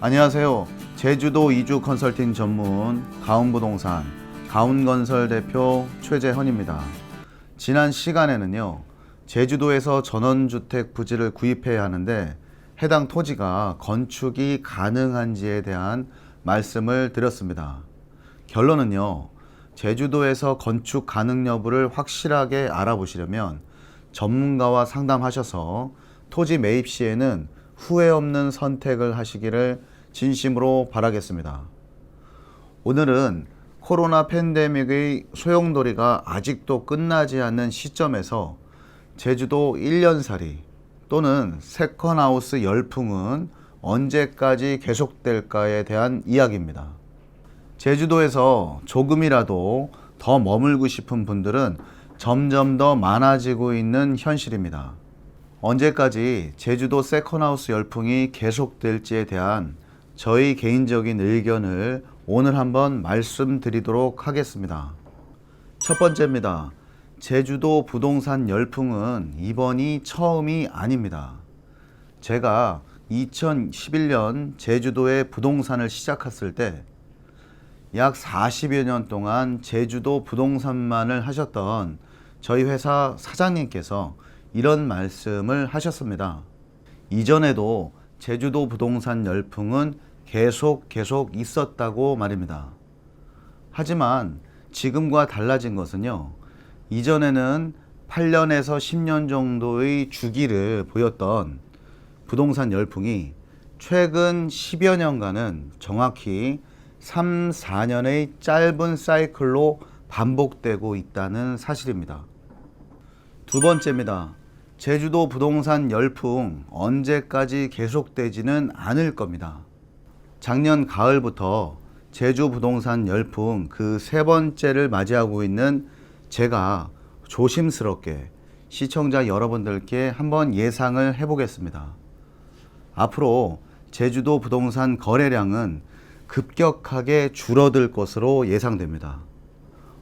안녕하세요. 제주도 이주 컨설팅 전문 가운부동산 가운건설 대표 최재헌입니다. 지난 시간에는요, 제주도에서 전원주택 부지를 구입해야 하는데 해당 토지가 건축이 가능한지에 대한 말씀을 드렸습니다. 결론은요, 제주도에서 건축 가능 여부를 확실하게 알아보시려면 전문가와 상담하셔서 토지 매입 시에는 후회 없는 선택을 하시기를 진심으로 바라겠습니다. 오늘은 코로나 팬데믹의 소용돌이가 아직도 끝나지 않는 시점에서 제주도 1년살이 또는 세컨하우스 열풍은 언제까지 계속될까에 대한 이야기입니다. 제주도에서 조금이라도 더 머물고 싶은 분들은 점점 더 많아지고 있는 현실입니다. 언제까지 제주도 세컨하우스 열풍이 계속될지에 대한 저희 개인적인 의견을 오늘 한번 말씀드리도록 하겠습니다. 첫 번째입니다. 제주도 부동산 열풍은 이번이 처음이 아닙니다. 제가 2011년 제주도에 부동산을 시작했을 때 약 40여 년 동안 제주도 부동산만을 하셨던 저희 회사 사장님께서 이런 말씀을 하셨습니다. 이전에도 제주도 부동산 열풍은 계속 있었다고 말입니다. 하지만 지금과 달라진 것은요, 이전에는 8년에서 10년 정도의 주기를 보였던 부동산 열풍이 최근 10여 년간은 정확히 3, 4년의 짧은 사이클로 반복되고 있다는 사실입니다. 두 번째입니다. 제주도 부동산 열풍 언제까지 계속되지는 않을 겁니다. 작년 가을부터 제주 부동산 열풍 그 세 번째를 맞이하고 있는 제가 조심스럽게 시청자 여러분들께 한번 예상을 해보겠습니다. 앞으로 제주도 부동산 거래량은 급격하게 줄어들 것으로 예상됩니다.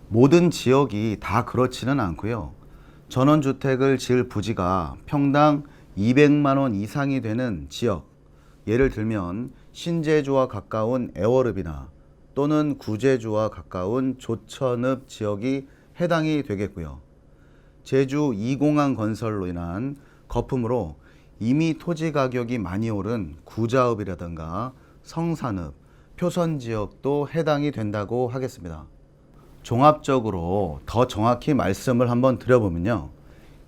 모든 지역이 다 그렇지는 않고요. 전원주택을 지을 부지가 평당 200만 원 이상이 되는 지역, 예를 들면 신제주와 가까운 애월읍이나 또는 구제주와 가까운 조천읍 지역이 해당이 되겠고요. 제주 2공항 건설로 인한 거품으로 이미 토지 가격이 많이 오른 구자읍이라든가 성산읍, 표선 지역도 해당이 된다고 하겠습니다. 종합적으로 더 정확히 말씀을 한번 드려보면요.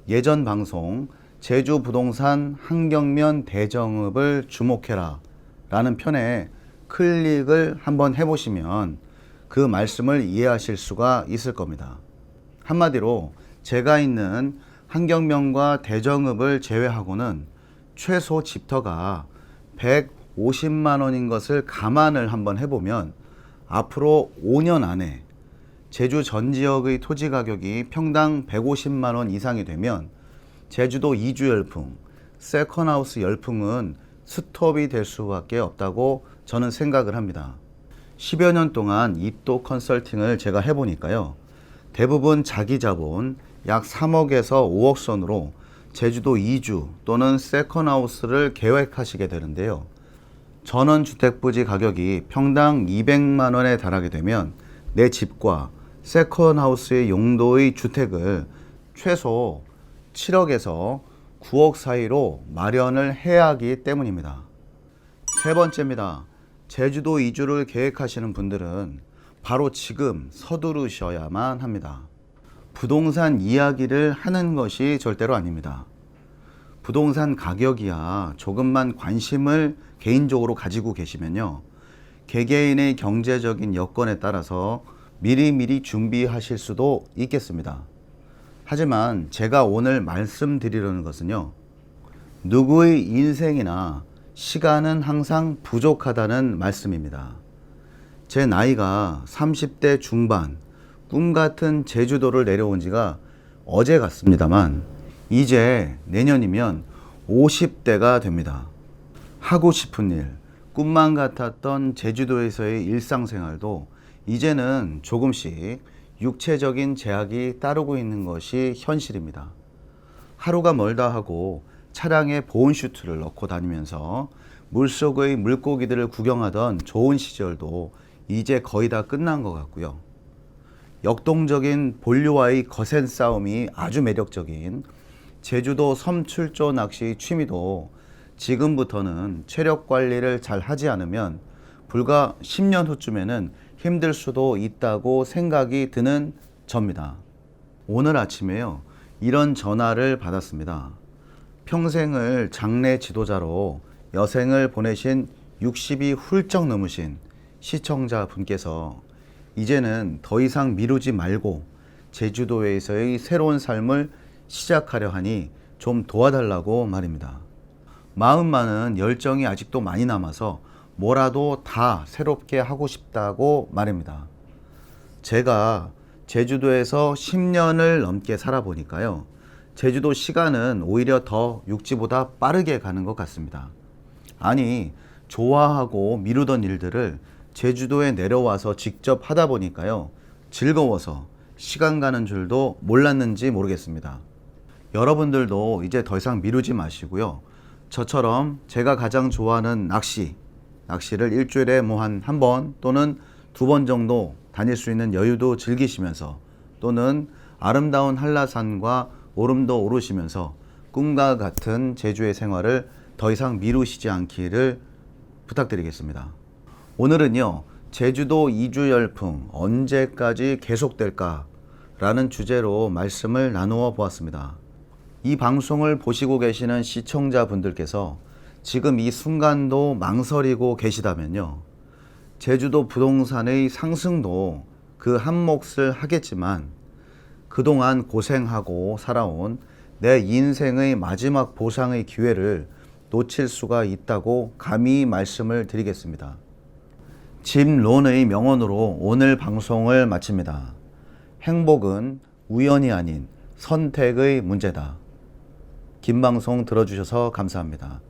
예전 방송 제주 부동산 한경면 대정읍을 주목해라 라는 편에 클릭을 한번 해보시면 그 말씀을 이해하실 수가 있을 겁니다. 한마디로 제가 있는 한경면과 대정읍을 제외하고는 최소 집터가 150만 원인 것을 감안을 한번 해보면 앞으로 5년 안에 제주 전 지역의 토지 가격이 평당 150만 원 이상이 되면 제주도 이주 열풍, 세컨하우스 열풍은 스톱이 될 수밖에 없다고 저는 생각을 합니다. 10여 년 동안 입도 컨설팅을 제가 해보니까요. 대부분 자기 자본 약 3억에서 5억 선으로 제주도 이주 또는 세컨하우스를 계획하시게 되는데요. 전원주택부지 가격이 평당 200만 원에 달하게 되면 내 집과 세컨하우스의 용도의 주택을 최소 7억에서 9억 사이로 마련을 해야 하기 때문입니다. 세 번째입니다. 제주도 이주를 계획하시는 분들은 바로 지금 서두르셔야만 합니다. 부동산 이야기를 하는 것이 절대로 아닙니다. 부동산 가격이야 조금만 관심을 개인적으로 가지고 계시면요. 개개인의 경제적인 여건에 따라서 미리미리 준비하실 수도 있겠습니다. 하지만 제가 오늘 말씀드리려는 것은요. 누구의 인생이나 시간은 항상 부족하다는 말씀입니다. 제 나이가 30대 중반, 꿈같은 제주도를 내려온 지가 어제 같습니다만 이제 내년이면 50대가 됩니다. 하고 싶은 일, 꿈만 같았던 제주도에서의 일상생활도 이제는 조금씩 육체적인 제약이 따르고 있는 것이 현실입니다. 하루가 멀다 하고 차량에 보온슈트를 넣고 다니면서 물속의 물고기들을 구경하던 좋은 시절도 이제 거의 다 끝난 것 같고요. 역동적인 본류와의 거센 싸움이 아주 매력적인 제주도 섬 출조 낚시 취미도 지금부터는 체력 관리를 잘 하지 않으면 불과 10년 후쯤에는 힘들 수도 있다고 생각이 드는 접니다. 오늘 아침에요, 이런 전화를 받았습니다. 평생을 장래 지도자로 여생을 보내신 60이 훌쩍 넘으신 시청자분께서 이제는 더 이상 미루지 말고 제주도에서의 새로운 삶을 시작하려 하니 좀 도와달라고 말입니다. 마음만은 열정이 아직도 많이 남아서 뭐라도 다 새롭게 하고 싶다고 말입니다. 제가 제주도에서 10년을 넘게 살아보니까요, 제주도 시간은 오히려 더 육지보다 빠르게 가는 것 같습니다. 아니, 좋아하고 미루던 일들을 제주도에 내려와서 직접 하다 보니까요, 즐거워서 시간 가는 줄도 몰랐는지 모르겠습니다. 여러분들도 이제 더 이상 미루지 마시고요, 저처럼 제가 가장 좋아하는 낚시를 일주일에 한 번 또는 2번 정도 다닐 수 있는 여유도 즐기시면서, 또는 아름다운 한라산과 오름도 오르시면서 꿈과 같은 제주의 생활을 더 이상 미루시지 않기를 부탁드리겠습니다. 오늘은요, 제주도 이주 열풍 언제까지 계속될까? 라는 주제로 말씀을 나누어 보았습니다. 이 방송을 보시고 계시는 시청자분들께서 지금 이 순간도 망설이고 계시다면요, 제주도 부동산의 상승도 그 한 몫을 하겠지만 그동안 고생하고 살아온 내 인생의 마지막 보상의 기회를 놓칠 수가 있다고 감히 말씀을 드리겠습니다. 짐 론의 명언으로 오늘 방송을 마칩니다. 행복은 우연이 아닌 선택의 문제다. 긴 방송 들어주셔서 감사합니다.